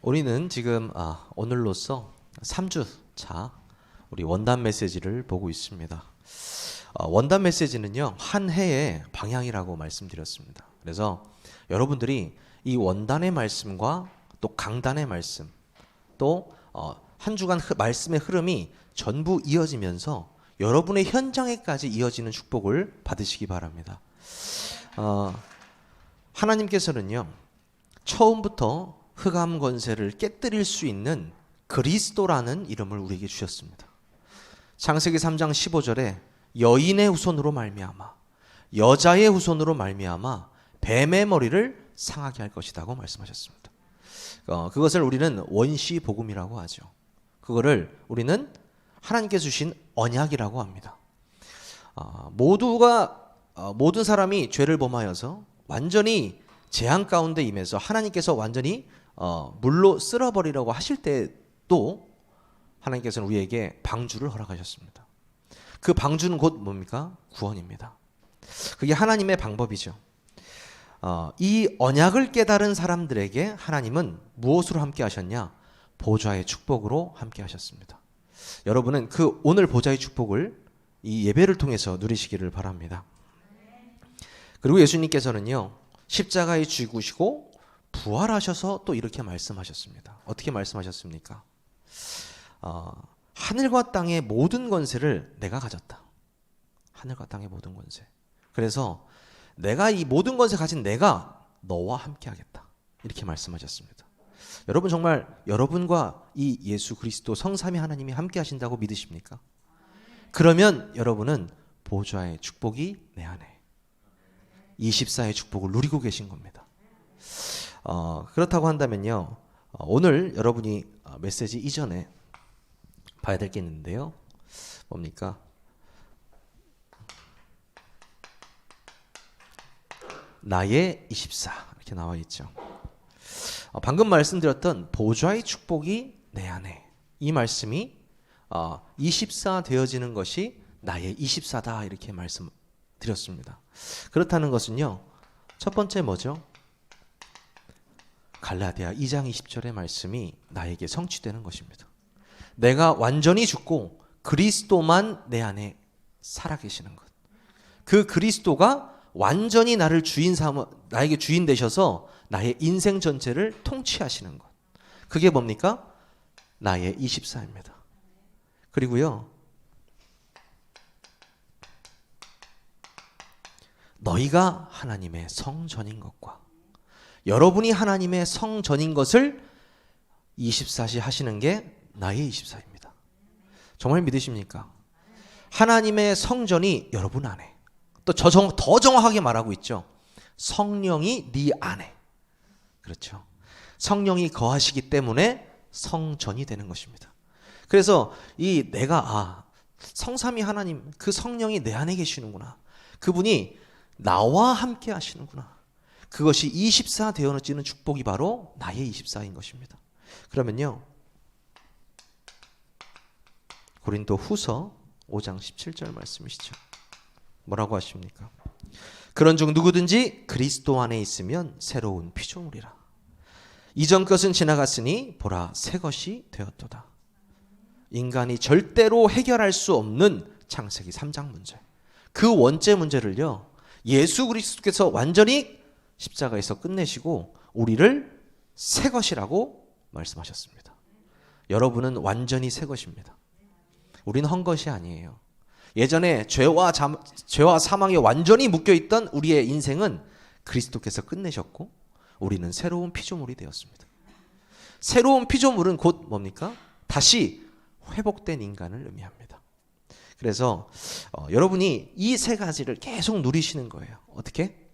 우리는 지금 오늘로써 3주차 우리 원단 메시지를 보고 있습니다. 원단 메시지는요, 한 해의 방향이라고 말씀드렸습니다. 그래서 여러분들이 이 원단의 말씀과 또 강단의 말씀, 또 한 주간 말씀의 흐름이 전부 이어지면서 여러분의 현장에까지 이어지는 축복을 받으시기 바랍니다. 하나님께서는요, 처음부터 흑암 권세를 깨뜨릴 수 있는 그리스도라는 이름을 우리에게 주셨습니다. 창세기 3장 15절에 여인의 후손으로 말미암아 여자의 후손으로 말미암아 뱀의 머리를 상하게 할 것이라고 말씀하셨습니다. 그것을 우리는 원시 복음이라고 하죠. 그거를 우리는 하나님께서 주신 언약이라고 합니다. 모든 사람이 죄를 범하여서 완전히 재앙 가운데 임해서 하나님께서 완전히 물로 쓸어버리라고 하실 때도 하나님께서는 우리에게 방주를 허락하셨습니다. 그 방주는 곧 뭡니까? 구원입니다. 그게 하나님의 방법이죠. 이 언약을 깨달은 사람들에게 하나님은 무엇으로 함께 하셨냐? 보좌의 축복으로 함께 하셨습니다. 여러분은 그 오늘 보좌의 축복을 이 예배를 통해서 누리시기를 바랍니다. 그리고 예수님께서는요, 십자가에 죽으시고 부활하셔서 또 이렇게 말씀하셨습니다. 어떻게 말씀하셨습니까? 하늘과 땅의 모든 권세를 내가 가졌다. 하늘과 땅의 모든 권세. 그래서 내가 이 모든 권세 가진 내가 너와 함께 하겠다. 이렇게 말씀하셨습니다. 여러분 정말 여러분과 이 예수 그리스도 성삼위 하나님이 함께 하신다고 믿으십니까? 그러면 여러분은 보좌의 축복이 내 안에 24의 축복을 누리고 계신 겁니다. 그렇다고 한다면요, 오늘 여러분이 메시지 이전에 봐야 될 게 있는데요. 뭡니까? 나의 24 이렇게 나와 있죠. 방금 말씀드렸던 보좌의 축복이 내 안에, 이 말씀이 24 되어지는 것이 나의 24다 이렇게 말씀드렸습니다. 그렇다는 것은요, 첫 번째 뭐죠? 갈라디아 2장 20절의 말씀이 나에게 성취되는 것입니다. 내가 완전히 죽고 그리스도만 내 안에 살아계시는 것. 그 그리스도가 완전히 나를 나에게 주인 되셔서 나의 인생 전체를 통치하시는 것. 그게 뭡니까? 나의 24입니다. 그리고요, 너희가 하나님의 성전인 것과 여러분이 하나님의 성전인 것을 24시 하시는 게 나의 24입니다. 정말 믿으십니까? 하나님의 성전이 여러분 안에, 또 더 정확하게 말하고 있죠. 성령이 네 안에. 그렇죠. 성령이 거하시기 때문에 성전이 되는 것입니다. 그래서 이 내가 성삼위 하나님, 그 성령이 내 안에 계시는구나. 그분이 나와 함께 하시는구나. 그것이 24 되어지는 축복이 바로 나의 24인 것입니다. 그러면요, 고린도 후서 5장 17절 말씀이시죠. 뭐라고 하십니까? 그런즉 누구든지 그리스도 안에 있으면 새로운 피조물이라. 이전 것은 지나갔으니 보라 새 것이 되었도다. 인간이 절대로 해결할 수 없는 창세기 3장 문제, 그 원죄 문제를요, 예수 그리스도께서 완전히 십자가에서 끝내시고 우리를 새 것이라고 말씀하셨습니다. 여러분은 완전히 새 것입니다. 우리는 헌 것이 아니에요. 예전에 죄와 사망에 완전히 묶여있던 우리의 인생은 그리스도께서 끝내셨고 우리는 새로운 피조물이 되었습니다. 새로운 피조물은 곧 뭡니까? 다시 회복된 인간을 의미합니다. 그래서 여러분이 이 세 가지를 계속 누리시는 거예요. 어떻게?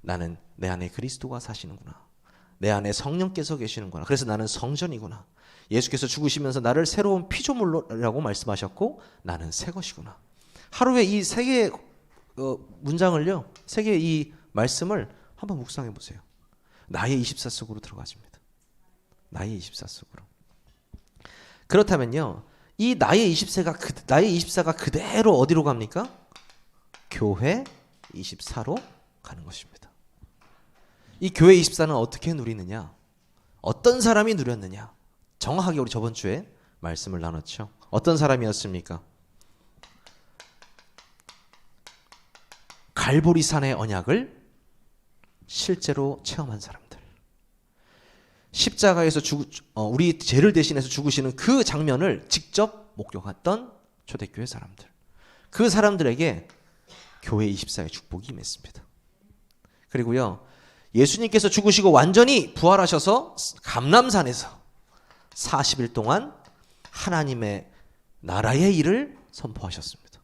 나는 내 안에 그리스도가 사시는구나. 내 안에 성령께서 계시는구나. 그래서 나는 성전이구나. 예수께서 죽으시면서 나를 새로운 피조물이라고 말씀하셨고 나는 새 것이구나. 하루에 이 세 개의 문장을요, 세 개의 이 말씀을 한번 묵상해 보세요. 나의 24 속으로 들어가집니다. 나의 24 속으로. 그렇다면요, 이 나의 24가 그대로 어디로 갑니까? 교회 24로 가는 것입니다. 이 교회 24는 어떻게 누리느냐? 어떤 사람이 누렸느냐? 정확하게 우리 저번 주에 말씀을 나눴죠. 어떤 사람이었습니까? 갈보리산의 언약을 실제로 체험한 사람들. 십자가에서 우리 죄를 대신해서 죽으시는 그 장면을 직접 목격했던 초대교회 사람들. 그 사람들에게 교회 24의 축복이 임했습니다. 그리고요, 예수님께서 죽으시고 완전히 부활하셔서 감람산에서 40일 동안 하나님의 나라의 일을 선포하셨습니다.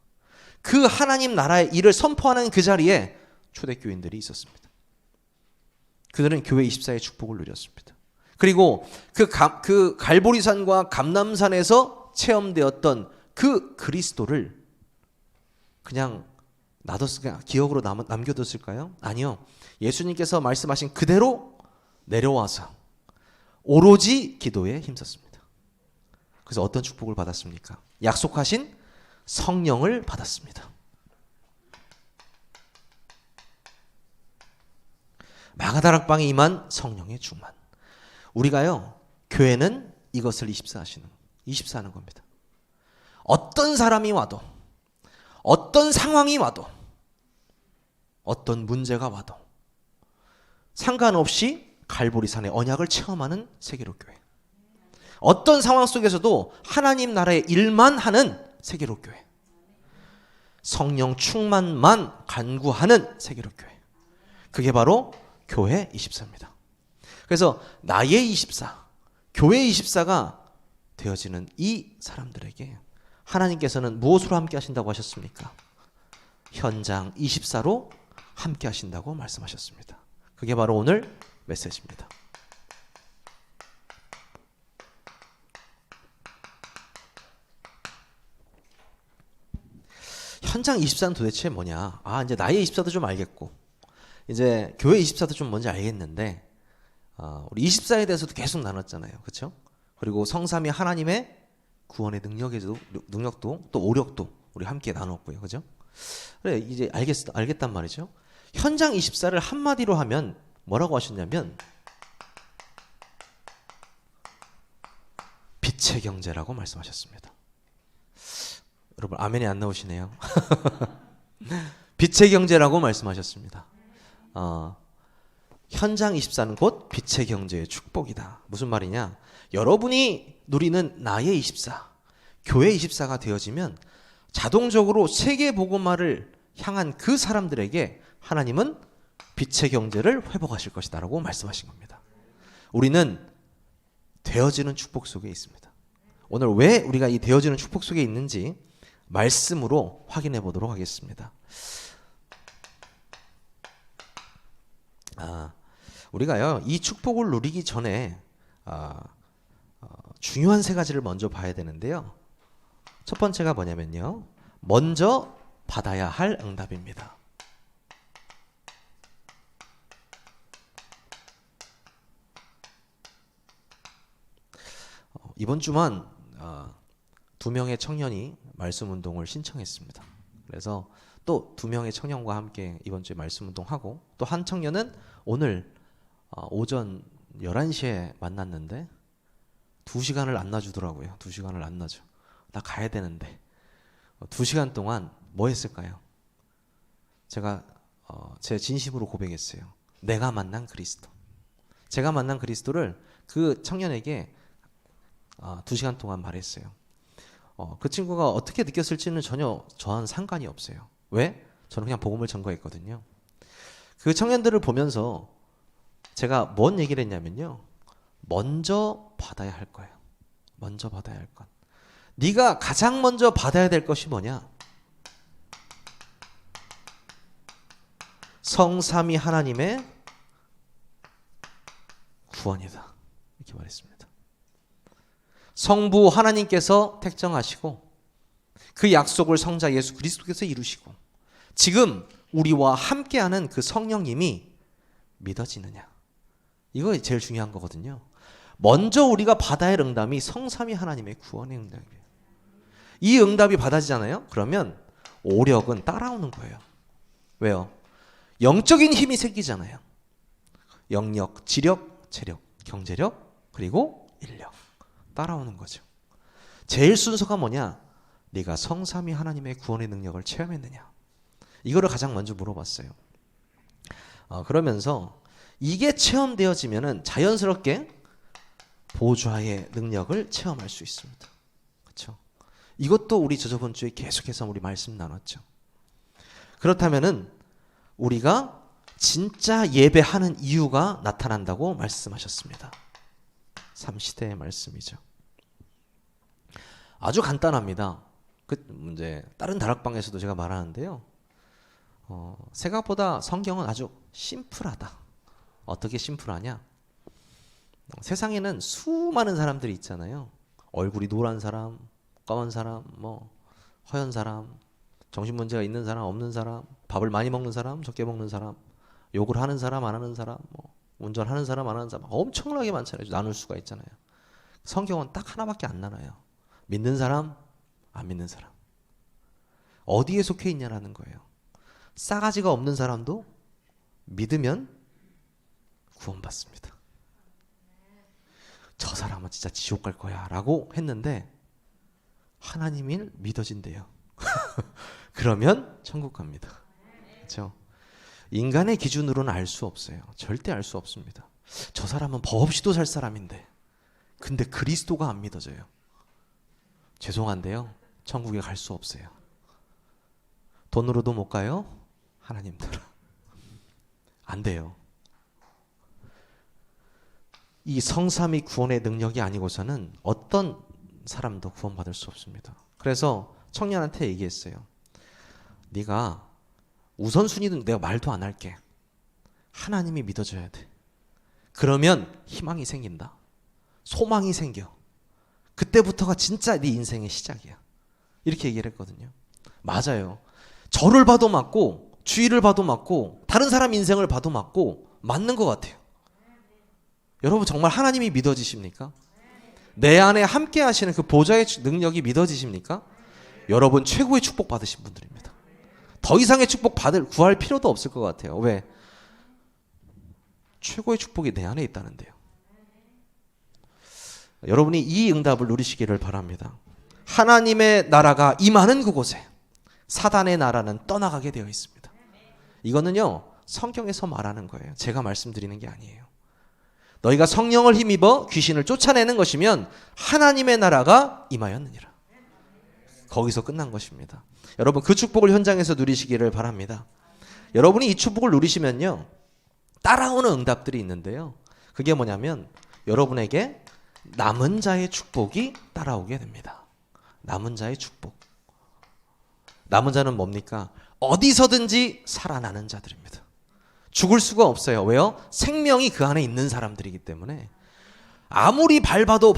그 하나님 나라의 일을 선포하는 그 자리에 초대교인들이 있었습니다. 그들은 교회 24의 축복을 누렸습니다. 그리고 그 갈보리산과 감람산에서 체험되었던 그 그리스도를 그냥 놔뒀을까요? 기억으로 남겨뒀을까요? 아니요. 예수님께서 말씀하신 그대로 내려와서 오로지 기도에 힘썼습니다. 그래서 어떤 축복을 받았습니까? 약속하신 성령을 받았습니다. 마가다락방에 임한 성령의 충만. 우리가요, 교회는 이것을 24하는 겁니다. 어떤 사람이 와도, 어떤 상황이 와도, 어떤 문제가 와도 상관없이 갈보리산의 언약을 체험하는 세계로 교회. 어떤 상황 속에서도 하나님 나라의 일만 하는 세계로 교회. 성령 충만만 간구하는 세계로 교회. 그게 바로 교회 24입니다. 그래서 나의 24, 교회 24가 되어지는 이 사람들에게 하나님께서는 무엇으로 함께 하신다고 하셨습니까? 현장 24로 함께 하신다고 말씀하셨습니다. 그게 바로 오늘 메시지입니다. 현장 24는 도대체 뭐냐? 이제 나의 24도 좀 알겠고, 이제 교회 24도 좀 뭔지 알겠는데, 우리 24에 대해서도 계속 나눴잖아요. 그렇죠? 그리고 성삼위 하나님의 구원의 능력도 또 오력도 우리 함께 나눴고요. 그죠? 그래, 이제 알겠단 말이죠. 현장 24를 한마디로 하면 뭐라고 하셨냐면 빛의 경제라고 말씀하셨습니다. 여러분 아멘이 안 나오시네요. 빛의 경제라고 말씀하셨습니다. 현장 24는 곧 빛의 경제의 축복이다. 무슨 말이냐? 여러분이 누리는 나의 24, 교회 24가 되어지면 자동적으로 세계 복음화를 향한 그 사람들에게 하나님은 빛의 경제를 회복하실 것이다 라고 말씀하신 겁니다. 우리는 되어지는 축복 속에 있습니다. 오늘 왜 우리가 이 되어지는 축복 속에 있는지 말씀으로 확인해 보도록 하겠습니다. 우리가요, 이 축복을 누리기 전에 중요한 세 가지를 먼저 봐야 되는데요. 첫 번째가 뭐냐면요, 먼저 받아야 할 응답입니다. 이번 주만 2명의 청년이 말씀 운동을 신청했습니다. 그래서 또 2명의 청년과 함께 이번 주에 말씀 운동하고, 또 한 청년은 오늘 오전 11시에 만났는데 2시간을 안 놔주더라고요. 2시간을 안 놔줘. 나 가야 되는데. 2시간 동안 뭐 했을까요? 제가 제 진심으로 고백했어요. 내가 만난 그리스도. 제가 만난 그리스도를 그 청년에게 2시간 동안 말했어요. 그 친구가 어떻게 느꼈을지는 전혀 저와는 상관이 없어요. 왜? 저는 그냥 복음을 전거했거든요. 그 청년들을 보면서 제가 뭔 얘기를 했냐면요, 먼저 받아야 할 거예요. 먼저 받아야 할 것. 네가 가장 먼저 받아야 될 것이 뭐냐? 성삼위 하나님의 구원이다. 이렇게 말했습니다. 성부 하나님께서 택정하시고 그 약속을 성자 예수 그리스도께서 이루시고 지금 우리와 함께하는 그 성령님이 믿어지느냐. 이거 제일 중요한 거거든요. 먼저 우리가 받아야 할 응답이 성삼위 하나님의 구원의 응답이에요. 이 응답이 받아지잖아요. 그러면 오력은 따라오는 거예요. 왜요? 영적인 힘이 생기잖아요. 영력, 지력, 체력, 경제력, 그리고 인력. 따라오는 거죠. 제일 순서가 뭐냐? 네가 성삼위 하나님의 구원의 능력을 체험했느냐? 이거를 가장 먼저 물어봤어요. 그러면서 이게 체험되어지면은 자연스럽게 보좌의 능력을 체험할 수 있습니다. 그렇죠? 이것도 우리 저번 주에 계속해서 우리 말씀 나눴죠. 그렇다면은 우리가 진짜 예배하는 이유가 나타난다고 말씀하셨습니다. 삼시대의 말씀이죠. 아주 간단합니다. 이제 다른 다락방에서도 제가 말하는데요. 생각보다 성경은 아주 심플하다. 어떻게 심플하냐? 세상에는 수많은 사람들이 있잖아요. 얼굴이 노란 사람, 까만 사람, 허연 사람, 정신 문제가 있는 사람, 없는 사람, 밥을 많이 먹는 사람, 적게 먹는 사람, 욕을 하는 사람, 안 하는 사람, 운전하는 사람, 안 하는 사람, 엄청나게 많잖아요. 나눌 수가 있잖아요. 성경은 딱 하나밖에 안 나눠요. 믿는 사람, 안 믿는 사람. 어디에 속해 있냐라는 거예요. 싸가지가 없는 사람도 믿으면 구원받습니다. 저 사람은 진짜 지옥 갈 거야 라고 했는데 하나님을 믿어진대요. 그러면 천국 갑니다. 그렇죠? 인간의 기준으로는 알 수 없어요. 절대 알 수 없습니다. 저 사람은 법 없이도 살 사람인데 근데 그리스도가 안 믿어져요. 죄송한데요. 천국에 갈 수 없어요. 돈으로도 못 가요. 하나님대로. 안 돼요. 이 성삼위 구원의 능력이 아니고서는 어떤 사람도 구원받을 수 없습니다. 그래서 청년한테 얘기했어요. 네가 우선순위는 내가 말도 안 할게. 하나님이 믿어줘야 돼. 그러면 희망이 생긴다. 소망이 생겨. 그때부터가 진짜 네 인생의 시작이야. 이렇게 얘기를 했거든요. 맞아요. 저를 봐도 맞고 주위를 봐도 맞고 다른 사람 인생을 봐도 맞고 맞는 것 같아요. 여러분 정말 하나님이 믿어지십니까? 내 안에 함께 하시는 그 보좌의 능력이 믿어지십니까? 여러분 최고의 축복 받으신 분들입니다. 더 이상의 축복 구할 필요도 없을 것 같아요. 왜? 최고의 축복이 내 안에 있다는데요. 여러분이 이 응답을 누리시기를 바랍니다. 하나님의 나라가 임하는 그곳에 사단의 나라는 떠나가게 되어 있습니다. 이거는요 성경에서 말하는 거예요. 제가 말씀드리는 게 아니에요. 너희가 성령을 힘입어 귀신을 쫓아내는 것이면 하나님의 나라가 임하였느니라. 거기서 끝난 것입니다. 여러분 그 축복을 현장에서 누리시기를 바랍니다. 여러분이 이 축복을 누리시면요 따라오는 응답들이 있는데요. 그게 뭐냐면 여러분에게 남은 자의 축복이 따라오게 됩니다. 남은 자의 축복. 남은 자는 뭡니까? 어디서든지 살아나는 자들입니다. 죽을 수가 없어요. 왜요? 생명이 그 안에 있는 사람들이기 때문에 아무리 밟아도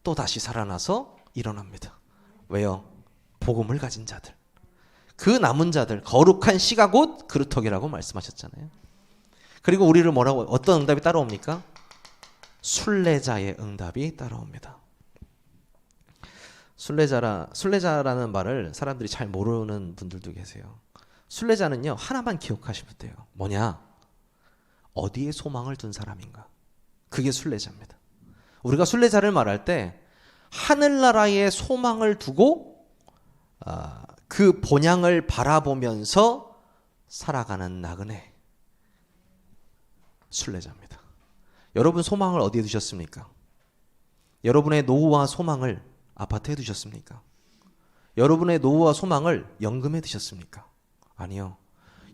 또 다시 살아나서 일어납니다. 왜요? 복음을 가진 자들. 그 남은 자들, 거룩한 씨가 곧 그루터기라고 말씀하셨잖아요. 그리고 우리를 뭐라고 어떤 응답이 따라옵니까? 순례자의 응답이 따라옵니다. 순례자라는 말을 사람들이 잘 모르는 분들도 계세요. 순례자는요 하나만 기억하시면 돼요. 뭐냐? 어디에 소망을 둔 사람인가? 그게 순례자입니다. 우리가 순례자를 말할 때 하늘나라에 소망을 두고 그 본향을 바라보면서 살아가는 나그네 순례자입니다. 여러분 소망을 어디에 두셨습니까? 여러분의 노후와 소망을 아파트에 두셨습니까? 여러분의 노후와 소망을 연금에 두셨습니까? 아니요.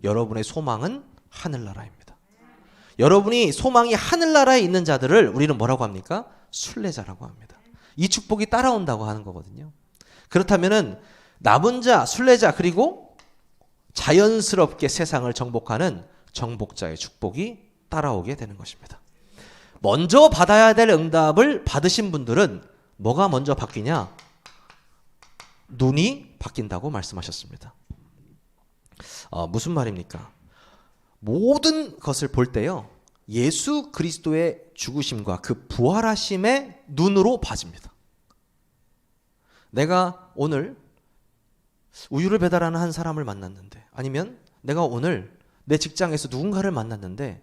여러분의 소망은 하늘나라입니다. 여러분이 소망이 하늘나라에 있는 자들을 우리는 뭐라고 합니까? 순례자라고 합니다. 이 축복이 따라온다고 하는 거거든요. 그렇다면은 남은 자, 순례자 그리고 자연스럽게 세상을 정복하는 정복자의 축복이 따라오게 되는 것입니다. 먼저 받아야 될 응답을 받으신 분들은 뭐가 먼저 바뀌냐? 눈이 바뀐다고 말씀하셨습니다. 무슨 말입니까? 모든 것을 볼 때요. 예수 그리스도의 죽으심과 그 부활하심의 눈으로 봐집니다. 내가 오늘 우유를 배달하는 한 사람을 만났는데 아니면 내가 오늘 내 직장에서 누군가를 만났는데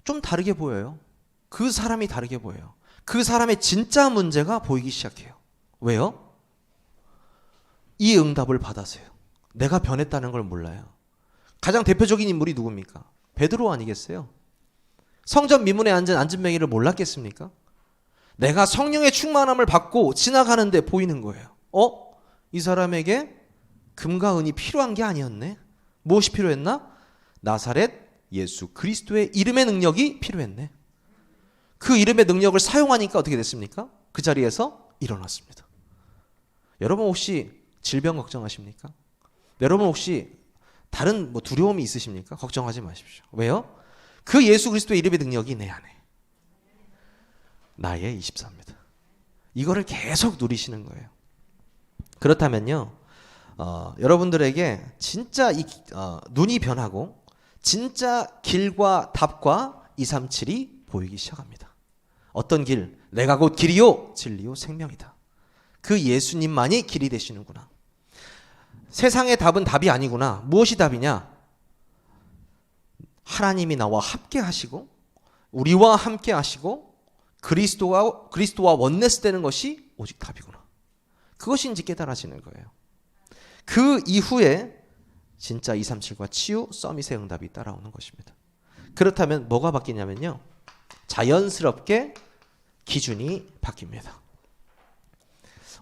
좀 다르게 보여요. 그 사람이 다르게 보여요. 그 사람의 진짜 문제가 보이기 시작해요. 왜요? 이 응답을 받아서요. 내가 변했다는 걸 몰라요. 가장 대표적인 인물이 누굽니까? 베드로 아니겠어요? 성전 미문에 앉은 안진뱅이를 몰랐겠습니까? 내가 성령의 충만함을 받고 지나가는데 보이는 거예요. 이 사람에게 금과 은이 필요한 게 아니었네. 무엇이 필요했나? 나사렛 예수 그리스도의 이름의 능력이 필요했네. 그 이름의 능력을 사용하니까 어떻게 됐습니까? 그 자리에서 일어났습니다. 여러분 혹시 질병 걱정하십니까? 여러분 혹시 다른 두려움이 있으십니까? 걱정하지 마십시오. 왜요? 그 예수 그리스도의 이름의 능력이 내 안에 나의 24입니다. 이거를 계속 누리시는 거예요. 그렇다면요, 여러분들에게 진짜 눈이 변하고 진짜 길과 답과 237이 보이기 시작합니다. 어떤 길? 내가 곧 길이요 진리요 생명이다. 그 예수님만이 길이 되시는구나. 세상의 답은 답이 아니구나. 무엇이 답이냐? 하나님이 나와 함께 하시고 우리와 함께 하시고 그리스도와 원내스 되는 것이 오직 답이구나. 그것이 이제 깨달아지는 거예요. 그 이후에 진짜 237과 치유, 서밋의 응답이 따라오는 것입니다. 그렇다면 뭐가 바뀌냐면요, 자연스럽게 기준이 바뀝니다.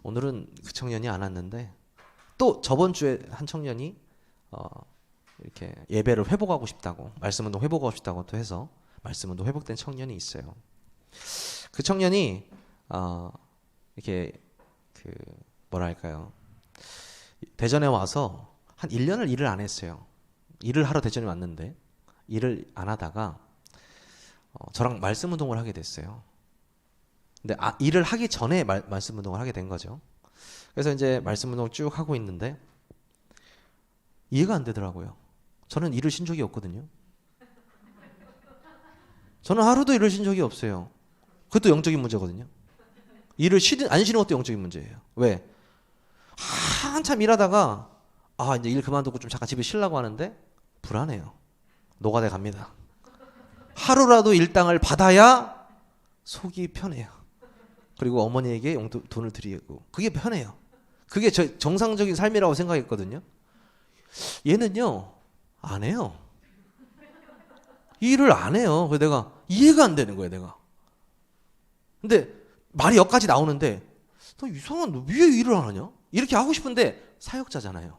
오늘은 그 청년이 안 왔는데 또 저번 주에 한 청년이 이렇게 예배를 회복하고 싶다고, 말씀운동 회복하고 싶다고 또 해서 말씀운동 회복된 청년이 있어요. 그 청년이 이렇게 뭐랄까요, 대전에 와서 한 1년을 일을 안 했어요. 일을 하러 대전에 왔는데 일을 안 하다가 저랑 말씀운동을 하게 됐어요. 근데 일을 하기 전에 말씀운동을 하게 된 거죠. 그래서 이제 말씀운동을 쭉 하고 있는데 이해가 안 되더라고요. 저는 일을 쉰 적이 없거든요. 저는 하루도 일을 쉰 적이 없어요. 그것도 영적인 문제거든요. 일을 안 쉬는 것도 영적인 문제예요. 왜? 한참 일하다가 이제 일 그만두고 좀 잠깐 집에 쉬려고 하는데 불안해요. 노가다 갑니다. 하루라도 일당을 받아야 속이 편해요. 그리고 어머니에게 돈을 드리고 그게 편해요. 그게 정상적인 삶이라고 생각했거든요. 얘는요 안 해요. 일을 안 해요. 그래서 내가 이해가 안 되는 거예요. 내가. 근데 말이 여기까지 나오는데 너 이상한, 너 왜 일을 안 하냐? 이렇게 하고 싶은데 사역자잖아요.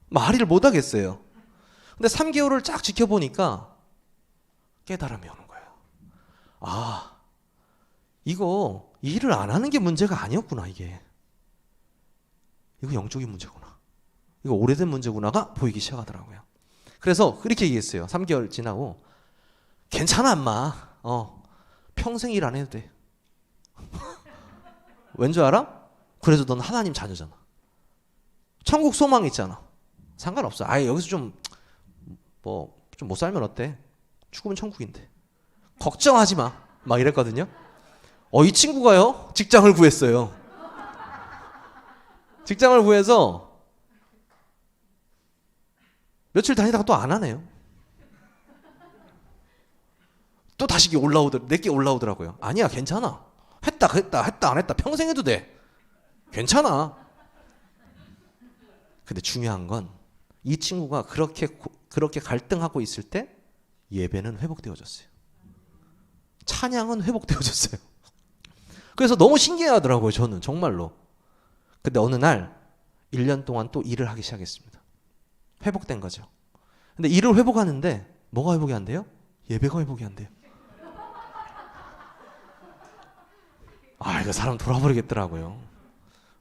말을 못 하겠어요. 근데 3개월을 쫙 지켜보니까 깨달음이 오는 거예요. 이거 일을 안 하는 게 문제가 아니었구나. 이거 영적인 문제구나. 이거 오래된 문제구나가 보이기 시작하더라고요. 그래서 그렇게 얘기했어요. 3개월 지나고 괜찮아 엄마. 평생 일 안 해도 돼. 왠 줄 알아? 그래서 넌 하나님 자녀잖아. 천국 소망 있잖아. 상관없어. 여기서 좀 못 살면 어때? 죽으면 천국인데. 걱정하지 마. 막 이랬거든요. 이 친구가요, 직장을 구했어요. 직장을 구해서 며칠 다니다가 또 안 하네요. 또 다시 내게 올라오더라고요. 아니야, 괜찮아. 했다 안 했다 평생 해도 돼. 괜찮아. 근데 중요한 건 이 친구가 그렇게 갈등하고 있을 때 예배는 회복되어졌어요. 찬양은 회복되어졌어요. 그래서 너무 신기하더라고요. 저는 정말로. 근데 어느 날 1년 동안 또 일을 하기 시작했습니다. 회복된 거죠. 근데 일을 회복하는데 뭐가 회복이 안 돼요? 예배가 회복이 안 돼요. 이거 사람 돌아버리겠더라고요.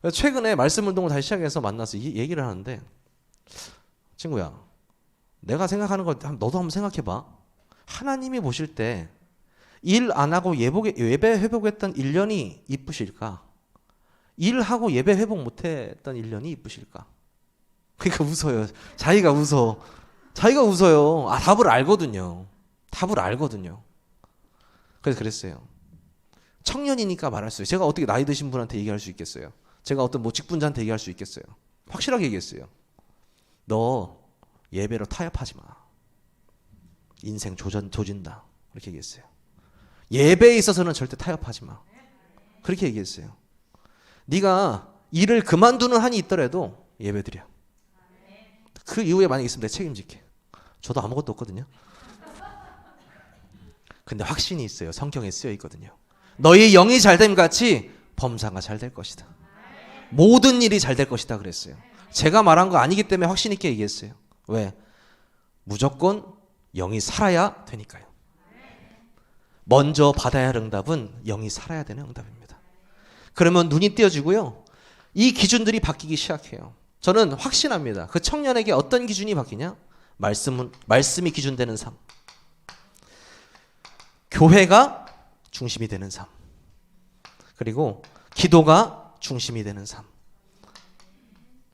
그래서 최근에 말씀 운동을 다시 시작해서 만나서 얘기를 하는데, 친구야, 내가 생각하는 걸 너도 한번 생각해봐. 하나님이 보실 때 일 안 하고 예배 회복했던 1년이 이쁘실까? 일하고 예배 회복 못했던 1년이 이쁘실까? 그러니까 웃어요. 자기가 웃어요. 답을 알거든요. 그래서 그랬어요. 청년이니까 말할 수 있어요. 제가 어떻게 나이 드신 분한테 얘기할 수 있겠어요? 제가 어떤 직분자한테 얘기할 수 있겠어요? 확실하게 얘기했어요. 너 예배로 타협하지 마. 인생 조진다. 이렇게 얘기했어요. 예배에 있어서는 절대 타협하지 마. 그렇게 얘기했어요. 네가 일을 그만두는 한이 있더라도 예배드려. 그 이후에 만약에 있으면 내가 책임질게. 저도 아무것도 없거든요. 근데 확신이 있어요. 성경에 쓰여 있거든요. 너희 영이 잘됨 같이 범사가 잘 될 것이다. 모든 일이 잘 될 것이다 그랬어요. 제가 말한 거 아니기 때문에 확신 있게 얘기했어요. 왜? 무조건 영이 살아야 되니까요. 먼저 받아야 할 응답은 영이 살아야 되는 응답입니다. 그러면 눈이 띄어지고요. 이 기준들이 바뀌기 시작해요. 저는 확신합니다. 그 청년에게 어떤 기준이 바뀌냐? 말씀이 기준되는 삶. 교회가 중심이 되는 삶. 그리고 기도가 중심이 되는 삶.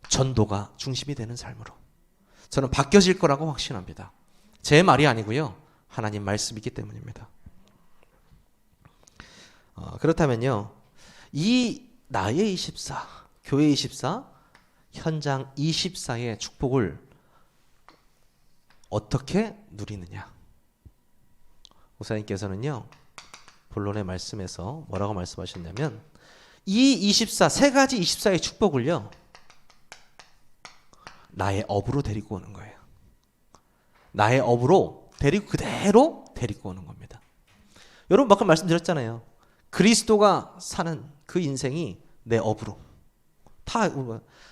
전도가 중심이 되는 삶으로. 저는 바뀌어질 거라고 확신합니다. 제 말이 아니고요. 하나님 말씀이기 때문입니다. 그렇다면요. 이 나의 24, 교회 24, 현장 24의 축복을 어떻게 누리느냐. 목사님께서는요. 본론의 말씀에서 뭐라고 말씀하셨냐면 이 24, 세 가지 24의 축복을요. 나의 업으로 데리고 오는 거예요. 나의 업으로 그대로 데리고 오는 겁니다. 여러분 아까 말씀드렸잖아요. 그리스도가 사는 그 인생이 내 업으로 다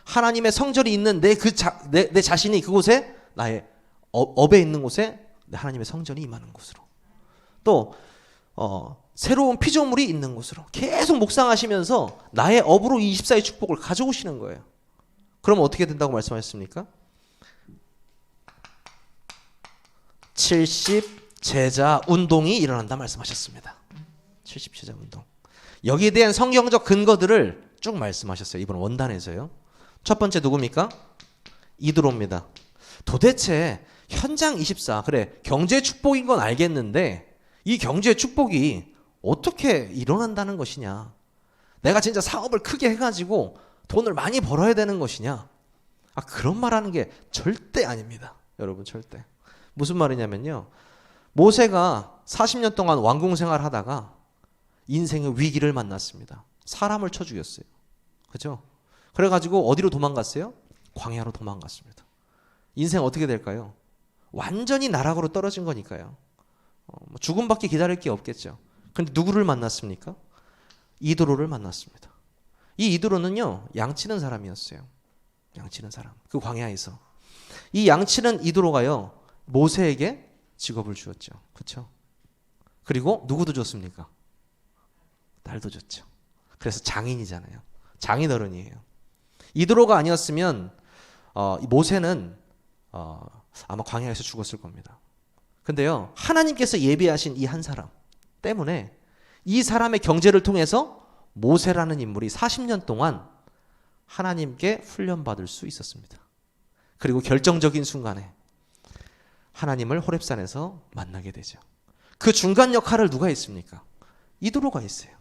하나님의 성전이 있는 내 자신이 그곳에 나의 업에 있는 곳에 하나님의 성전이 임하는 곳으로 또 새로운 피조물이 있는 곳으로 계속 묵상하시면서 나의 업으로 이 24의 축복을 가져오시는 거예요. 그럼 어떻게 된다고 말씀하셨습니까? 70 제자 운동이 일어난다 말씀하셨습니다. 70 제자 운동. 여기에 대한 성경적 근거들을 쭉 말씀하셨어요. 이번 원단에서요. 첫 번째 누굽니까? 이드로입니다. 도대체 현장 24 그래 경제 축복인 건 알겠는데 이 경제 축복이 어떻게 일어난다는 것이냐. 내가 진짜 사업을 크게 해가지고 돈을 많이 벌어야 되는 것이냐. 그런 말하는 게 절대 아닙니다. 여러분 절대. 무슨 말이냐면요. 모세가 40년 동안 왕궁 생활을 하다가 인생의 위기를 만났습니다. 사람을 쳐 죽였어요. 그렇죠? 그래가지고 어디로 도망갔어요? 광야로 도망갔습니다. 인생 어떻게 될까요? 완전히 나락으로 떨어진 거니까요. 죽음밖에 기다릴 게 없겠죠. 그런데 누구를 만났습니까? 이드로를 만났습니다. 이 이드로는요. 양치는 사람이었어요. 양치는 사람. 그 광야에서. 이 양치는 이드로가요. 모세에게 직업을 주었죠. 그렇죠? 그리고 누구도 줬습니까? 딸도 줬죠. 그래서 장인이잖아요. 장인어른이에요. 이드로가 아니었으면 모세는 아마 광야에서 죽었을 겁니다. 근데요. 하나님께서 예비하신 이 한 사람 때문에 이 사람의 경제를 통해서 모세라는 인물이 40년 동안 하나님께 훈련받을 수 있었습니다. 그리고 결정적인 순간에 하나님을 호렙산에서 만나게 되죠. 그 중간 역할을 누가 했습니까? 이드로가 했어요.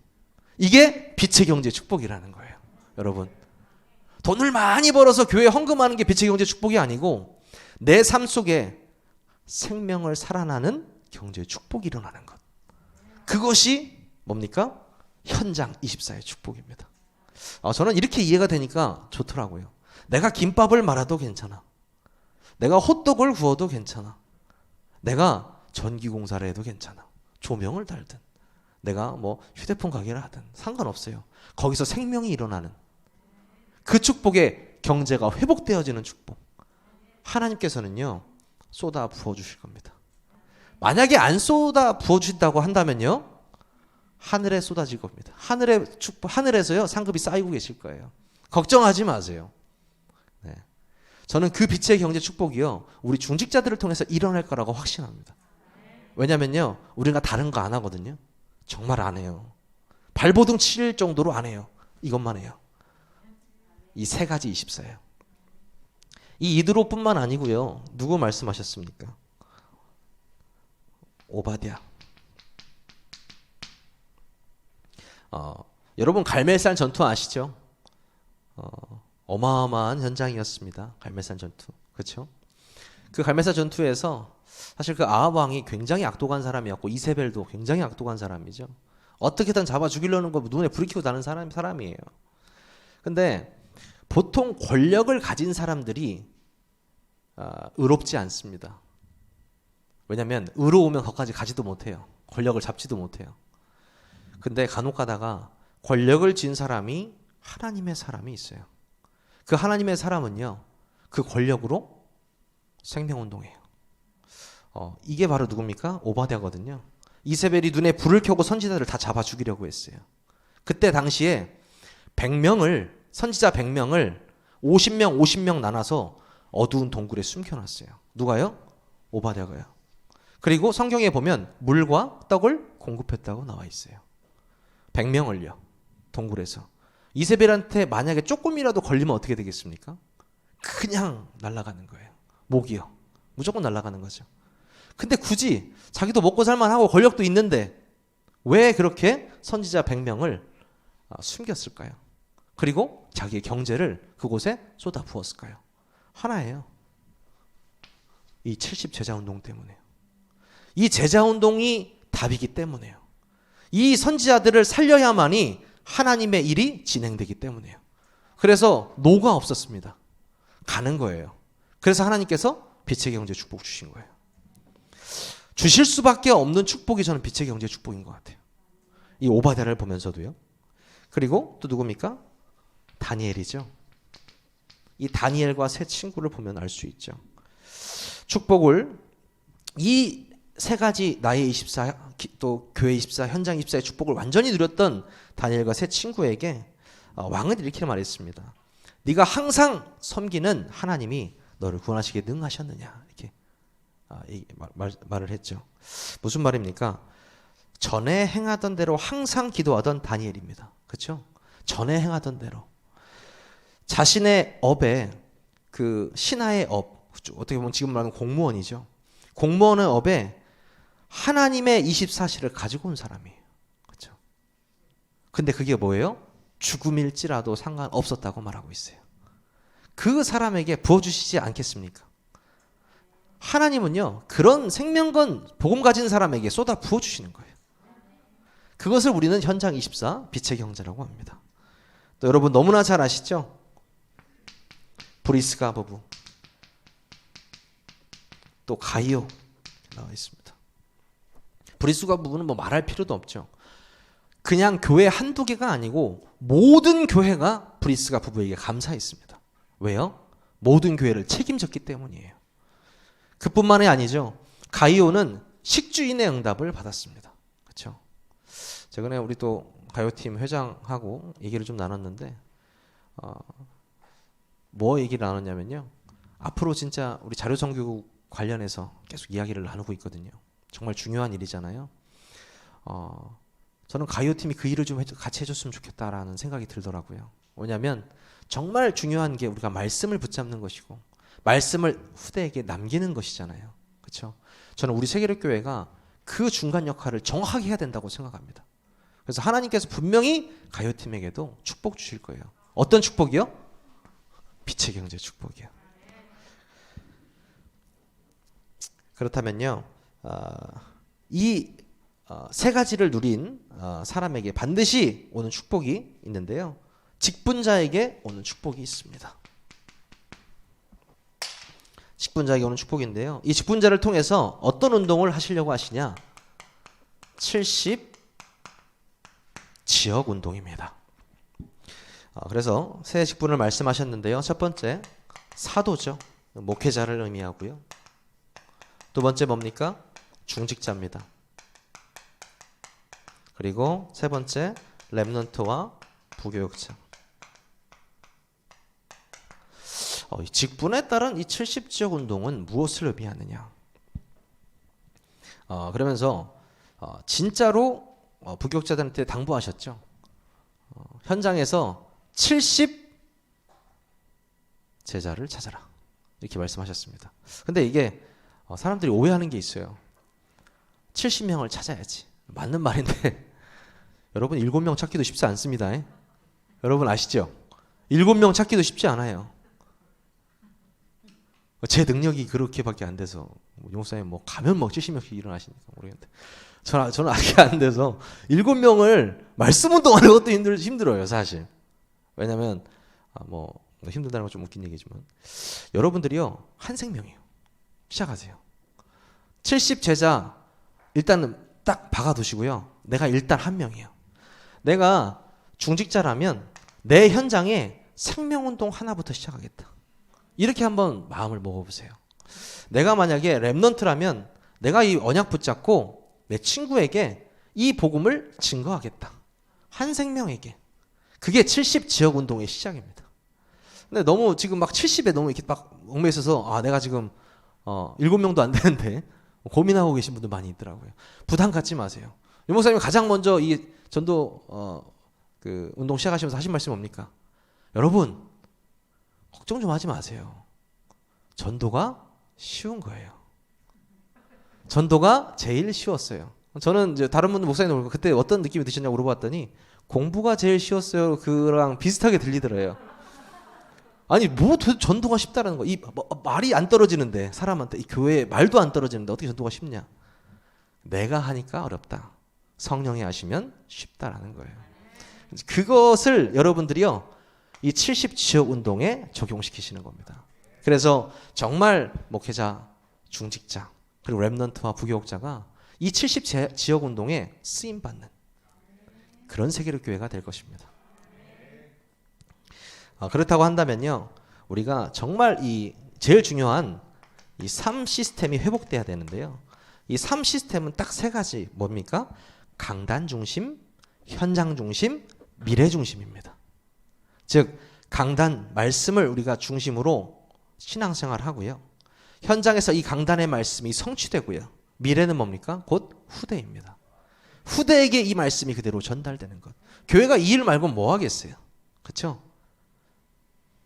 이게 빛의 경제 축복이라는 거예요. 여러분 돈을 많이 벌어서 교회에 헌금하는 게 빛의 경제 축복이 아니고 내 삶 속에 생명을 살아나는 경제 축복이 일어나는 것. 그것이 뭡니까? 현장 24의 축복입니다. 저는 이렇게 이해가 되니까 좋더라고요. 내가 김밥을 말아도 괜찮아. 내가 호떡을 구워도 괜찮아. 내가 전기공사를 해도 괜찮아. 조명을 달든 내가 뭐 휴대폰 가게를 하든 상관없어요. 거기서 생명이 일어나는 그 축복에 경제가 회복되어지는 축복. 하나님께서는요. 쏟아 부어주실 겁니다. 만약에 안 쏟아 부어주신다고 한다면요. 하늘에 쏟아질 겁니다. 하늘에서요. 상급이 쌓이고 계실 거예요. 걱정하지 마세요. 네. 저는 그 빛의 경제 축복이요. 우리 중직자들을 통해서 일어날 거라고 확신합니다. 왜냐면요. 우리가 다른 거 안 하거든요. 정말 안 해요. 발버둥 칠 정도로 안 해요. 이것만 해요. 이 세 가지 24예요. 이 이드로뿐만 아니고요. 누구 말씀하셨습니까? 오바댜. 여러분 갈멜산 전투 아시죠? 어마어마한 현장이었습니다. 갈멜산 전투. 그렇죠? 그 갈멜사 전투에서 사실 그 아합 왕이 굉장히 악독한 사람이었고 이세벨도 굉장히 악독한 사람이죠. 어떻게든 잡아 죽이려는 거 눈에 불이 켜고 다는 사람이에요. 근데 보통 권력을 가진 사람들이 의롭지 않습니다. 왜냐하면 의로우면 거기까지 가지도 못해요. 권력을 잡지도 못해요. 근데 간혹 가다가 권력을 쥔 사람이 하나님의 사람이 있어요. 그 하나님의 사람은요, 그 권력으로 생명운동해요. 이게 바로 누굽니까? 오바댜거든요. 이세벨이 눈에 불을 켜고 선지자들을 다 잡아 죽이려고 했어요. 그때 당시에 100명을 선지자 100명을 50명 나눠서 어두운 동굴에 숨겨놨어요. 누가요? 오바댜가요. 그리고 성경에 보면 물과 떡을 공급했다고 나와 있어요. 100명을요. 동굴에서. 이세벨한테 만약에 조금이라도 걸리면 어떻게 되겠습니까? 그냥 날아가는 거예요. 목이요. 무조건 날아가는 거죠. 근데 굳이 자기도 먹고 살만하고 권력도 있는데 왜 그렇게 선지자 100명을 숨겼을까요? 그리고 자기의 경제를 그곳에 쏟아 부었을까요? 하나예요. 이 70 제자운동 때문에요. 이 제자운동이 답이기 때문에요. 이 선지자들을 살려야만이 하나님의 일이 진행되기 때문에요. 그래서 노가 없었습니다. 가는 거예요. 그래서 하나님께서 빛의 경제 축복 주신 거예요. 주실 수밖에 없는 축복이 저는 빛의 경제 축복인 것 같아요. 이 오바댜를 보면서도요. 그리고 또 누굽니까? 다니엘이죠. 이 다니엘과 세 친구를 보면 알 수 있죠. 축복을 이 세 가지 나의 24, 또 교회 24, 현장 24의 축복을 완전히 누렸던 다니엘과 세 친구에게 왕은 이렇게 말했습니다. 네가 항상 섬기는 하나님이 너를 구원하시기에 능하셨느냐 이렇게 말을 했죠. 무슨 말입니까? 전에 행하던 대로 항상 기도하던 다니엘입니다. 그렇죠? 전에 행하던 대로 자신의 업에 그 신하의 업, 어떻게 보면 지금 말하는 공무원이죠. 공무원의 업에 하나님의 24시를 가지고 온 사람이에요. 그렇죠? 근데 그게 뭐예요? 죽음일지라도 상관없었다고 말하고 있어요. 그 사람에게 부어주시지 않겠습니까? 하나님은요, 그런 생명건 복음 가진 사람에게 쏟아 부어주시는 거예요. 그것을 우리는 현장 24 빛의 경제라고 합니다. 또 여러분 너무나 잘 아시죠? 브리스가 부부, 또 가이오 나와 있습니다. 브리스가 부부는 뭐 말할 필요도 없죠. 그냥 교회 한두 개가 아니고 모든 교회가 브리스가 부부에게 감사했습니다. 왜요? 모든 교회를 책임졌기 때문이에요. 그뿐만이 아니죠. 가이오는 식주인의 응답을 받았습니다. 그렇죠? 최근에 우리 또 가요팀 회장하고 얘기를 좀 나눴는데 뭐 얘기를 나눴냐면요. 앞으로 진짜 우리 자료선교국 관련해서 계속 이야기를 나누고 있거든요. 정말 중요한 일이잖아요. 저는 가요팀이 그 일을 좀 같이 해줬으면 좋겠다라는 생각이 들더라고요. 왜냐하면 정말 중요한 게 우리가 말씀을 붙잡는 것이고 말씀을 후대에게 남기는 것이잖아요. 그렇죠? 저는 우리 세계력교회가 그 중간 역할을 정확하게 해야 된다고 생각합니다. 그래서 하나님께서 분명히 가요팀에게도 축복 주실 거예요. 어떤 축복이요? 빛의 경제 축복이요. 그렇다면요, 이 세 가지를 누린 사람에게 반드시 오는 축복이 있는데요. 직분자에게 오는 축복이 있습니다. 직분자에게 오는 축복인데요. 이 직분자를 통해서 어떤 운동을 하시려고 하시냐? 70 지역 운동입니다. 그래서 새 직분을 말씀하셨는데요. 첫 번째, 사도죠. 목회자를 의미하고요. 두 번째 뭡니까? 중직자입니다. 그리고 세 번째, 렘넌트와 부교육자. 이 직분에 따른 이 70지역 운동은 무엇을 의미하느냐? 그러면서 진짜로 부교육자들한테 당부하셨죠. 현장에서 70 제자를 찾아라. 이렇게 말씀하셨습니다. 근데 이게 사람들이 오해하는 게 있어요. 70명을 찾아야지. 맞는 말인데 여러분 7명 찾기도 쉽지 않습니다. 여러분 아시죠? 7명 찾기도 쉽지 않아요. 제 능력이 그렇게밖에 안 돼서 용사님 뭐 가면 뭐 70명씩 일어나시니까 모르겠는데 저는 아직 안 돼서 7명을 말씀 운동하는 것도 힘들어요 사실. 왜냐면 뭐 힘들다는 건 좀 웃긴 얘기지만 여러분들이요 한 생명이에요. 시작하세요. 70 제자 일단은 딱 박아두시고요. 내가 일단 한 명이에요. 내가 중직자라면 내 현장에 생명운동 하나부터 시작하겠다. 이렇게 한번 마음을 먹어보세요. 내가 만약에 렘넌트라면 내가 이 언약 붙잡고 내 친구에게 이 복음을 증거하겠다. 한 생명에게. 그게 70 지역운동의 시작입니다. 근데 너무 지금 막 70에 너무 이렇게 막 얽매여 있어서 내가 지금 7명도 안 되는데 고민하고 계신 분들 많이 있더라고요. 부담 갖지 마세요. 유 목사님이 가장 먼저 이 전도 그 운동 시작하시면서 하신 말씀이 뭡니까? 여러분 걱정 좀 하지 마세요. 전도가 쉬운 거예요. 전도가 제일 쉬웠어요. 저는 이제 다른 분들 목사님 보고 그때 어떤 느낌이 드셨냐고 물어봤더니 공부가 제일 쉬웠어요. 그랑 비슷하게 들리더래요. 아니 뭐 전도가 쉽다라는 거. 말이 안 떨어지는데 사람한테 이 교회에 말도 안 떨어지는데 어떻게 전도가 쉽냐? 내가 하니까 어렵다. 성령이 하시면 쉽다라는 거예요. 그것을 여러분들이요. 이 70 지역 운동에 적용시키시는 겁니다. 그래서 정말 목회자, 중직자, 그리고 렘넌트와 부교육자가 이 70 지역 운동에 쓰임 받는 그런 세계로 교회가 될 것입니다. 그렇다고 한다면요, 우리가 정말 이 제일 중요한 이 3 시스템이 회복돼야 되는데요. 이 3 시스템은 딱 3가지 뭡니까? 강단 중심, 현장 중심, 미래 중심입니다. 즉 강단 말씀을 우리가 중심으로 신앙생활을 하고요. 현장에서 이 강단의 말씀이 성취되고요. 미래는 뭡니까? 곧 후대입니다. 후대에게 이 말씀이 그대로 전달되는 것. 교회가 이 일 말고 뭐 하겠어요? 그렇죠?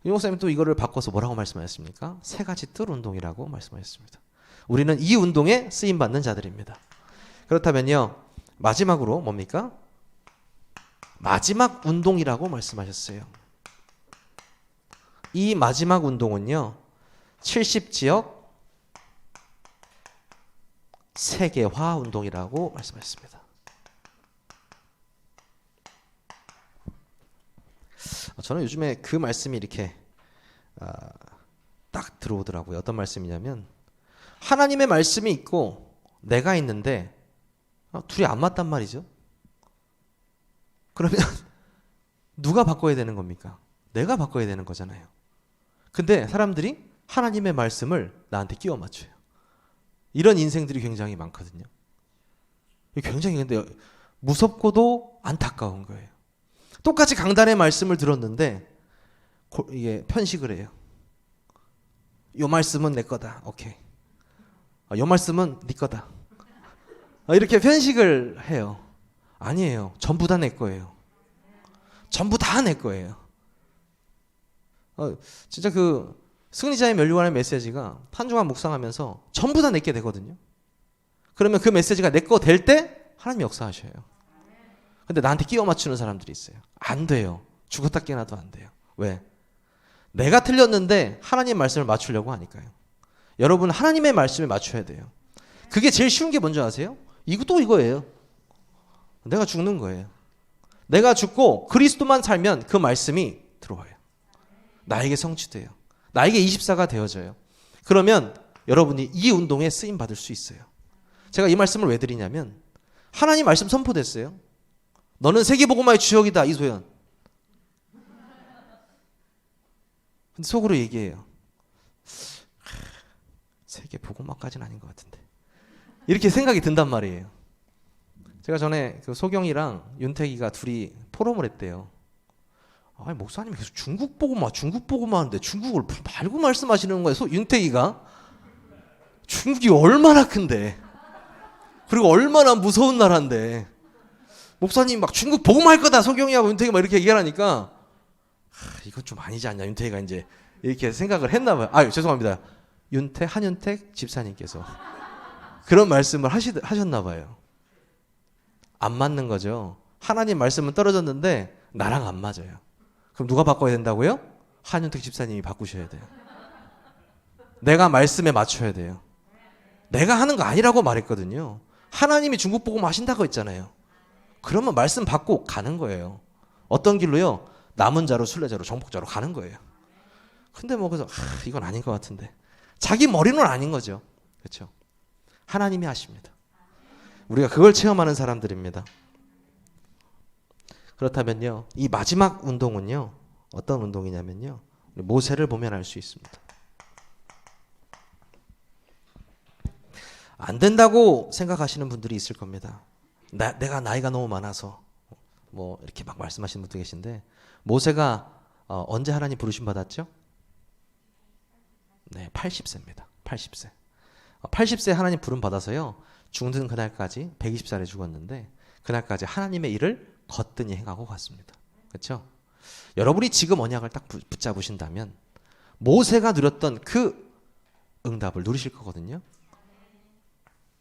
유 목사님 또 이거를 바꿔서 뭐라고 말씀하셨습니까? 3가지 뜰 운동이라고 말씀하셨습니다. 우리는 이 운동에 쓰임받는 자들입니다. 그렇다면요. 마지막으로 뭡니까? 마지막 운동이라고 말씀하셨어요. 이 마지막 운동은요. 70지역 세계화 운동이라고 말씀하셨습니다. 저는 요즘에 그 말씀이 이렇게 딱 들어오더라고요. 어떤 말씀이냐면 하나님의 말씀이 있고 내가 있는데 둘이 안 맞단 말이죠. 그러면 누가 바꿔야 되는 겁니까? 내가 바꿔야 되는 거잖아요. 근데 사람들이 하나님의 말씀을 나한테 끼워 맞춰요. 이런 인생들이 굉장히 많거든요. 굉장히 근데 무섭고도 안타까운 거예요. 똑같이 강단의 말씀을 들었는데 이게 편식을 해요. 요 말씀은 내 거다. 오케이. 요 말씀은 네 거다. 이렇게 편식을 해요. 아니에요. 전부 다 내 거예요. 전부 다 내 거예요. 진짜 그 승리자의 면류관의 메시지가 한주간 묵상하면서 전부 다 내게 되거든요. 그러면 그 메시지가 내 거 될 때 하나님이 역사하셔요. 근데 나한테 끼워 맞추는 사람들이 있어요. 안 돼요. 죽었다 깨어나도 안 돼요. 왜? 내가 틀렸는데 하나님 말씀을 맞추려고 하니까요. 여러분 하나님의 말씀에 맞춰야 돼요. 그게 제일 쉬운 게 뭔지 아세요? 이것도 이거예요. 내가 죽는 거예요. 내가 죽고 그리스도만 살면 그 말씀이 들어와요. 나에게 성취돼요. 나에게 24가 되어져요. 그러면 여러분이 이 운동에 쓰임 받을 수 있어요. 제가 이 말씀을 왜 드리냐면 하나님 말씀 선포됐어요. 너는 세계복음화의 주역이다. 이소연. 근데 속으로 얘기해요. 세계복음화까지는 아닌 것 같은데. 이렇게 생각이 든단 말이에요. 제가 전에 그 소경이랑 윤택이가 둘이 포럼을 했대요. 아니 목사님이 계속 중국 복음화 하는데 중국을 말고 말씀하시는 거예요. 윤택이가 중국이 얼마나 큰데 그리고 얼마나 무서운 나라인데 목사님 막 중국 복음할 거다 소경이하고 윤택이 막 이렇게 얘기하니까 이건 좀 아니지 않냐. 윤택이가 이제 이렇게 생각을 했나 봐요. 죄송합니다. 한윤택 집사님께서 그런 말씀을 하셨나 봐요. 안 맞는 거죠. 하나님 말씀은 떨어졌는데 나랑 안 맞아요. 그럼 누가 바꿔야 된다고요? 한윤택 집사님이 바꾸셔야 돼요. 내가 말씀에 맞춰야 돼요. 내가 하는 거 아니라고 말했거든요. 하나님이 중국복음 하신다고 했잖아요. 그러면 말씀 받고 가는 거예요. 어떤 길로요? 남은 자로, 순례자로, 정복자로 가는 거예요. 근데 뭐 그래서 이건 아닌 것 같은데. 자기 머리는 아닌 거죠. 그렇죠? 하나님이 하십니다. 우리가 그걸 체험하는 사람들입니다. 그렇다면요, 이 마지막 운동은요, 어떤 운동이냐면요, 모세를 보면 알 수 있습니다. 안 된다고 생각하시는 분들이 있을 겁니다. 내가 나이가 너무 많아서 뭐 이렇게 막 말씀하시는 분도 계신데, 모세가 언제 하나님 부르심 받았죠? 네, 80세입니다. 80세. 80세 하나님 부름 받아서요, 죽는 그날까지 120살에 죽었는데 그날까지 하나님의 일을 거뜬히 행하고 갔습니다. 그렇죠? 여러분이 지금 언약을 딱 붙잡으신다면 모세가 누렸던 그 응답을 누리실 거거든요.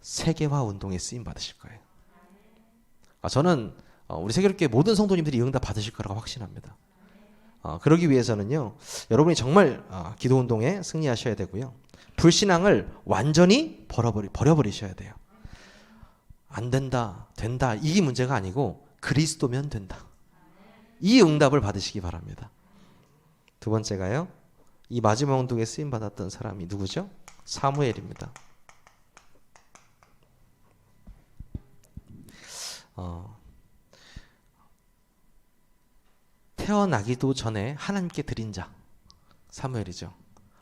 세계화 운동에 쓰임 받으실 거예요. 저는 우리 세계롭게 모든 성도님들이 이 응답 받으실 거라고 확신합니다. 그러기 위해서는요, 여러분이 정말 기도 운동에 승리하셔야 되고요, 불신앙을 완전히 버려버리셔야 돼요. 안 된다, 된다, 이게 문제가 아니고 그리스도면 된다. 이 응답을 받으시기 바랍니다. 두 번째가요, 이 마지막 운동에 쓰임 받았던 사람이 누구죠? 사무엘입니다. 태어나기도 전에 하나님께 드린 자, 사무엘이죠.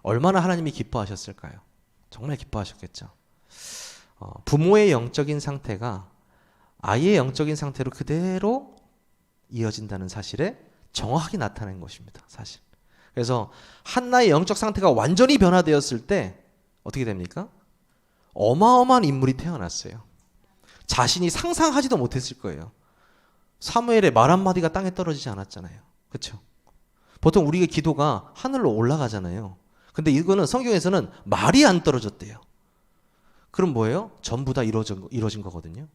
얼마나 하나님이 기뻐하셨을까요? 정말 기뻐하셨겠죠. 부모의 영적인 상태가 아이의 영적인 상태로 그대로 이어진다는 사실에 정확하게 나타낸 것입니다. 사실. 그래서 한나의 영적 상태가 완전히 변화되었을 때 어떻게 됩니까? 어마어마한 인물이 태어났어요. 자신이 상상하지도 못했을 거예요. 사무엘의 말 한마디가 땅에 떨어지지 않았잖아요. 그렇죠? 보통 우리의 기도가 하늘로 올라가잖아요. 근데 이거는 성경에서는 말이 안 떨어졌대요. 그럼 뭐예요? 전부 다 이루어진 거거든요.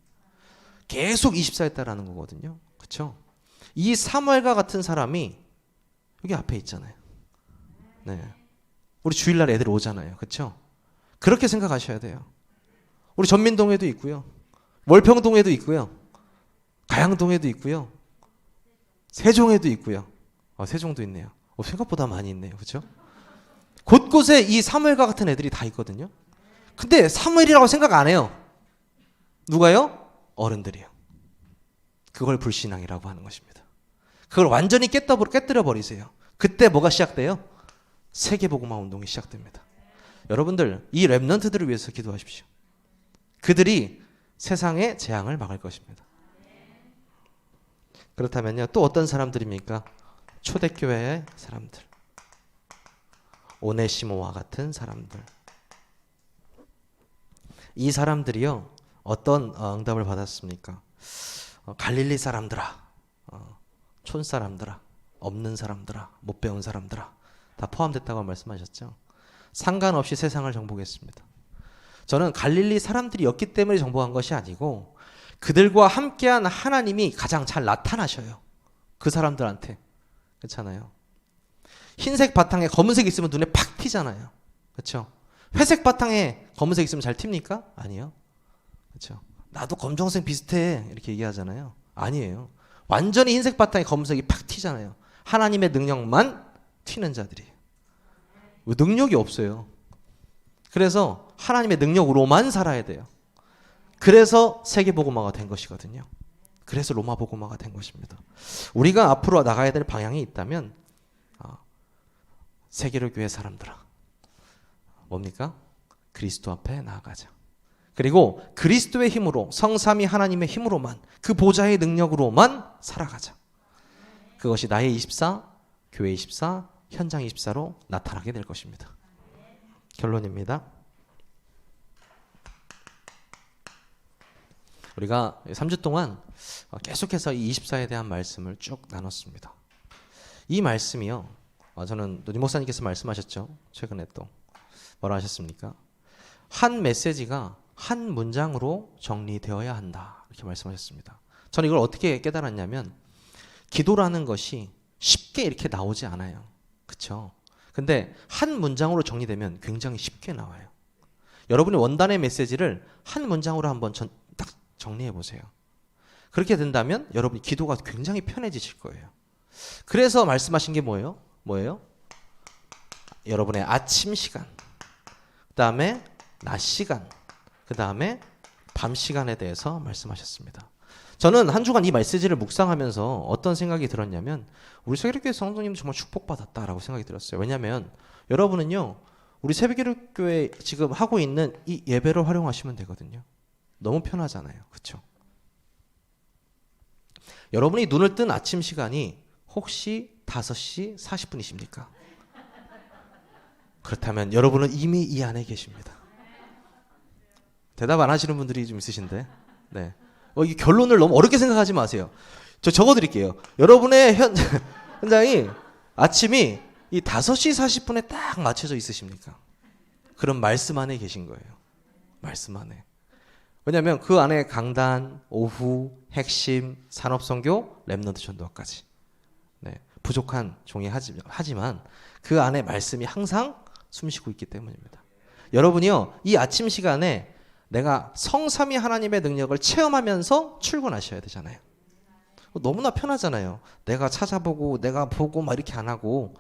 계속 24했다라는 거거든요. 그렇죠? 이 사무엘과 같은 사람이 여기 앞에 있잖아요. 네. 우리 주일날 애들 오잖아요. 그렇죠? 그렇게 생각하셔야 돼요. 우리 전민동에도 있고요. 월평동에도 있고요. 가양동에도 있고요. 세종에도 있고요. 세종도 있네요. 생각보다 많이 있네요. 그렇죠? 곳곳에 이 사무엘과 같은 애들이 다 있거든요. 근데 사무엘이라고 생각 안 해요. 누가요? 어른들이요. 그걸 불신앙이라고 하는 것입니다. 그걸 완전히 깨뜨려 버리세요. 그때 뭐가 시작돼요? 세계복음화 운동이 시작됩니다. 여러분들, 이 렘넌트들을 위해서 기도하십시오. 그들이 세상의 재앙을 막을 것입니다. 그렇다면요, 또 어떤 사람들입니까? 초대교회의 사람들, 오네시모와 같은 사람들. 이 사람들이요, 어떤 응답을 받았습니까? 갈릴리 사람들아, 촌 사람들아, 없는 사람들아, 못 배운 사람들아, 다 포함됐다고 말씀하셨죠. 상관없이 세상을 정복했습니다. 저는 갈릴리 사람들이었기 때문에 정복한 것이 아니고 그들과 함께한 하나님이 가장 잘 나타나셔요. 그 사람들한테. 그렇잖아요. 흰색 바탕에 검은색 있으면 눈에 팍 튀잖아요. 그렇죠? 회색 바탕에 검은색 있으면 잘 튑니까? 아니요. 그렇죠? 나도 검정색 비슷해 이렇게 얘기하잖아요. 아니에요. 완전히 흰색 바탕에 검은색이 팍 튀잖아요. 하나님의 능력만 튀는 자들이에요. 능력이 없어요. 그래서 하나님의 능력으로만 살아야 돼요. 그래서 세계복음화가 된 것이거든요. 그래서 로마복음화가 된 것입니다. 우리가 앞으로 나가야 될 방향이 있다면 세계로 교회 사람들아, 뭡니까? 그리스도 앞에 나아가자. 그리고 그리스도의 힘으로, 성삼위 하나님의 힘으로만, 그 보좌의 능력으로만 살아가자. 그것이 나의 24, 교회 24, 현장 24로 나타나게 될 것입니다. 결론입니다. 우리가 3주 동안 계속해서 이 24에 대한 말씀을 쭉 나눴습니다. 이 말씀이요, 저는 노님 목사님께서 말씀하셨죠. 최근에 또 뭐라 하셨습니까? 한 메시지가 한 문장으로 정리되어야 한다, 이렇게 말씀하셨습니다. 저는 이걸 어떻게 깨달았냐면, 기도라는 것이 쉽게 이렇게 나오지 않아요. 그렇죠? 근데 한 문장으로 정리되면 굉장히 쉽게 나와요. 여러분이 원단의 메시지를 한 문장으로 한번 딱 정리해 보세요. 그렇게 된다면 여러분이 기도가 굉장히 편해지실 거예요. 그래서 말씀하신 게 뭐예요? 여러분의 아침 시간, 그 다음에 낮 시간, 그 다음에 밤 시간에 대해서 말씀하셨습니다. 저는 한 주간 이 메시지를 묵상하면서 어떤 생각이 들었냐면 우리 새벽기도 성도님 정말 축복받았다라고 생각이 들었어요. 왜냐하면 여러분은요, 우리 새벽기도교회 지금 하고 있는 이 예배를 활용하시면 되거든요. 너무 편하잖아요. 그렇죠? 여러분이 눈을 뜬 아침 시간이 혹시 5시 40분이십니까? 그렇다면 여러분은 이미 이 안에 계십니다. 대답 안 하시는 분들이 좀 있으신데, 네. 이 결론을 너무 어렵게 생각하지 마세요. 저 적어드릴게요. 여러분의 현장이 아침이 이 5시 40분에 딱 맞춰져 있으십니까? 그럼 말씀 안에 계신 거예요. 말씀 안에. 왜냐하면 그 안에 강단, 오후, 핵심, 산업선교, 렘넌트 전도까지. 네. 부족한 종이 하지만 그 안에 말씀이 항상 숨쉬고 있기 때문입니다. 여러분이요, 이 아침 시간에 내가 성삼위 하나님의 능력을 체험하면서 출근하셔야 되잖아요. 너무나 편하잖아요. 내가 찾아보고 내가 보고 막 이렇게 안 하고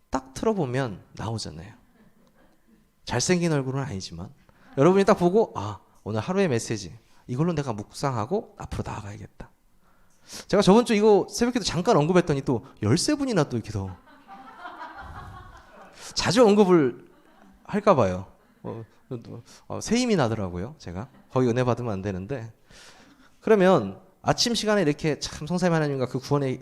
딱 틀어보면 나오잖아요. 잘생긴 얼굴은 아니지만 여러분이 딱 보고 오늘 하루의 메시지 이걸로 내가 묵상하고 앞으로 나아가야겠다. 제가 저번 주 이거 새벽기도 잠깐 언급했더니 또 13분이나 또 이렇게 더 자주 언급을 할까 봐요. 새 힘이 나더라고요. 제가 거기 은혜 받으면 안 되는데, 그러면 아침 시간에 이렇게 참 성삼위 하나님과 그 구원의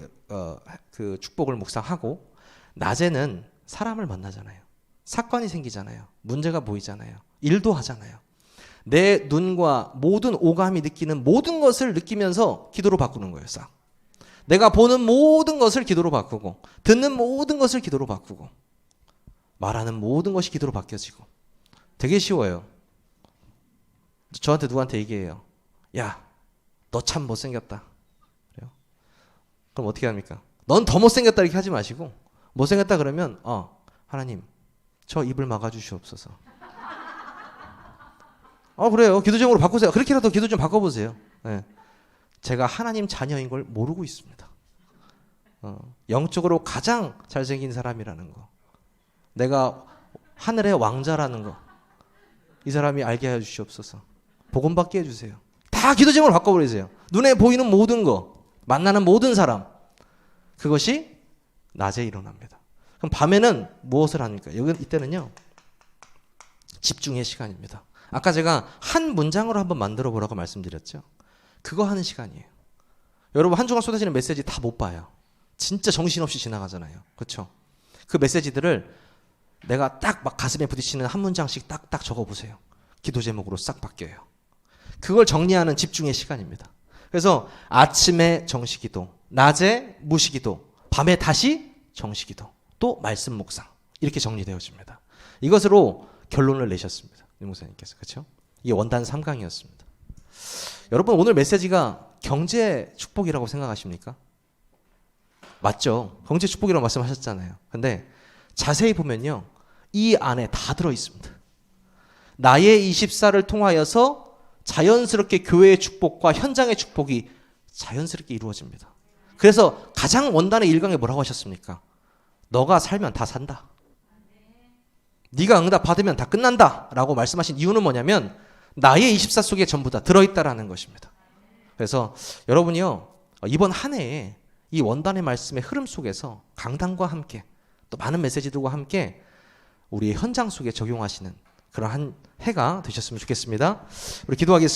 그 축복을 묵상하고 낮에는 사람을 만나잖아요. 사건이 생기잖아요. 문제가 보이잖아요. 일도 하잖아요. 내 눈과 모든 오감이 느끼는 모든 것을 느끼면서 기도로 바꾸는 거예요. 싹. 내가 보는 모든 것을 기도로 바꾸고, 듣는 모든 것을 기도로 바꾸고, 말하는 모든 것이 기도로 바뀌어지고. 되게 쉬워요. 저한테 누구한테 얘기해요. 야, 너 참 못생겼다. 그래요? 그럼 어떻게 합니까? 넌 더 못생겼다 이렇게 하지 마시고, 못생겼다 그러면 하나님 저 입을 막아주시옵소서. 그래요. 기도 제목으로 바꾸세요. 그렇게라도 기도 좀 바꿔보세요. 네. 제가 하나님 자녀인 걸 모르고 있습니다. 영적으로 가장 잘생긴 사람이라는 거, 내가 하늘의 왕자라는 거, 이 사람이 알게 해주시옵소서. 복음받게 해주세요. 다 기도 제목을 바꿔버리세요. 눈에 보이는 모든 거, 만나는 모든 사람, 그것이 낮에 일어납니다. 그럼 밤에는 무엇을 합니까? 이때는요, 집중의 시간입니다. 아까 제가 한 문장으로 한번 만들어 보라고 말씀드렸죠. 그거 하는 시간이에요. 여러분 한 주간 쏟아지는 메시지 다 못 봐요. 진짜 정신없이 지나가잖아요. 그렇죠? 그 메시지들을 내가 딱 막 가슴에 부딪히는 한 문장씩 딱딱 적어보세요. 기도 제목으로 싹 바뀌어요. 그걸 정리하는 집중의 시간입니다. 그래서 아침에 정시기도, 낮에 무시기도, 밤에 다시 정시기도, 또 말씀 묵상, 이렇게 정리되어집니다. 이것으로 결론을 내셨습니다. 임 목사님께서. 그렇죠? 이게 원단 3강이었습니다. 여러분 오늘 메시지가 경제 축복이라고 생각하십니까? 맞죠? 경제 축복이라고 말씀하셨잖아요. 근데 자세히 보면요, 이 안에 다 들어 있습니다. 나의 24를 통하여서 자연스럽게 교회의 축복과 현장의 축복이 자연스럽게 이루어집니다. 그래서 가장 원단의 1강에 뭐라고 하셨습니까? 너가 살면 다 산다. 네가 응답 받으면 다 끝난다 라고 말씀하신 이유는 뭐냐면 나의 24 속에 전부 다 들어있다라는 것입니다. 그래서 여러분이요, 이번 한 해에 이 원단의 말씀의 흐름 속에서 강단과 함께 또 많은 메시지들과 함께 우리의 현장 속에 적용하시는 그런 한 해가 되셨으면 좋겠습니다. 우리 기도하겠습니다.